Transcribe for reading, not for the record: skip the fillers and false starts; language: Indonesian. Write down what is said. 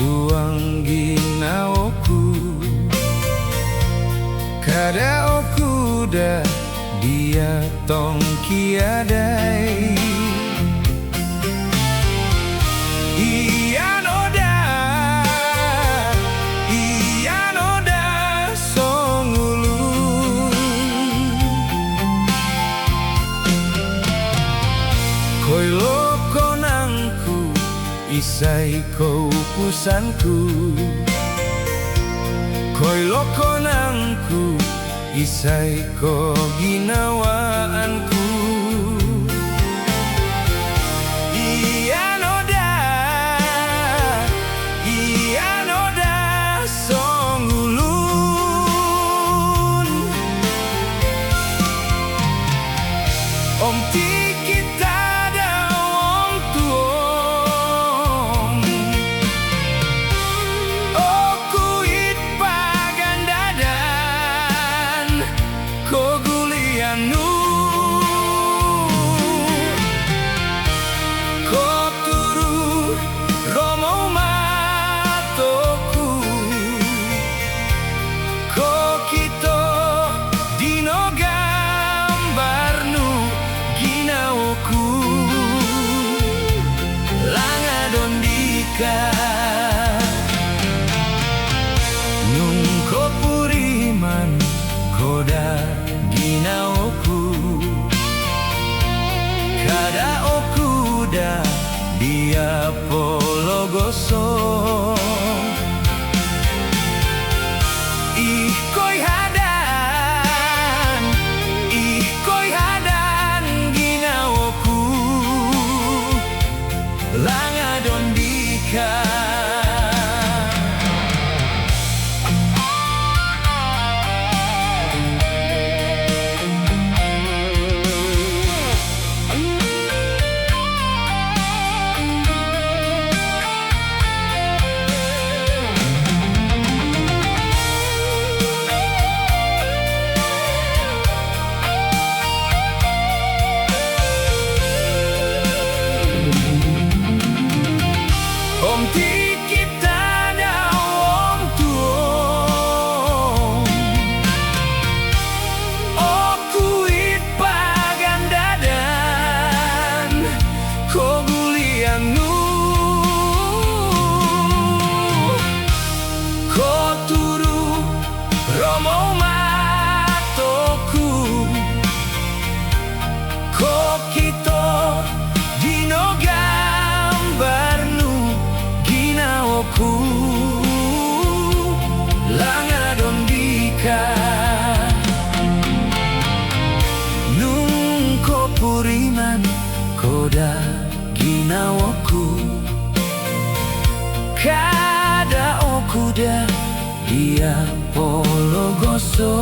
suang ginaoku kada oku da dia tong kiadai iyan oda songulu koi loko nangku isai ko pusanku koi loko nangku isai ko ginawaanku iyan oda songulun om ti kita da wong tuong oku it pagandadan ko gulianu ko turu romo matoku ko kito dino gambarnu ginaoku langa dondika nung ko puriman koda ginaoku kada oku da dia pologoso ih koi hadan ginaoku langa dondika om ti kita da wong tuong oku it pagandadan ko gulianu ko turu romo matoku ko kito dino gambarnu ginaoku langa dondika nung ko puriman koda ginaoku kada oku da dia pologoso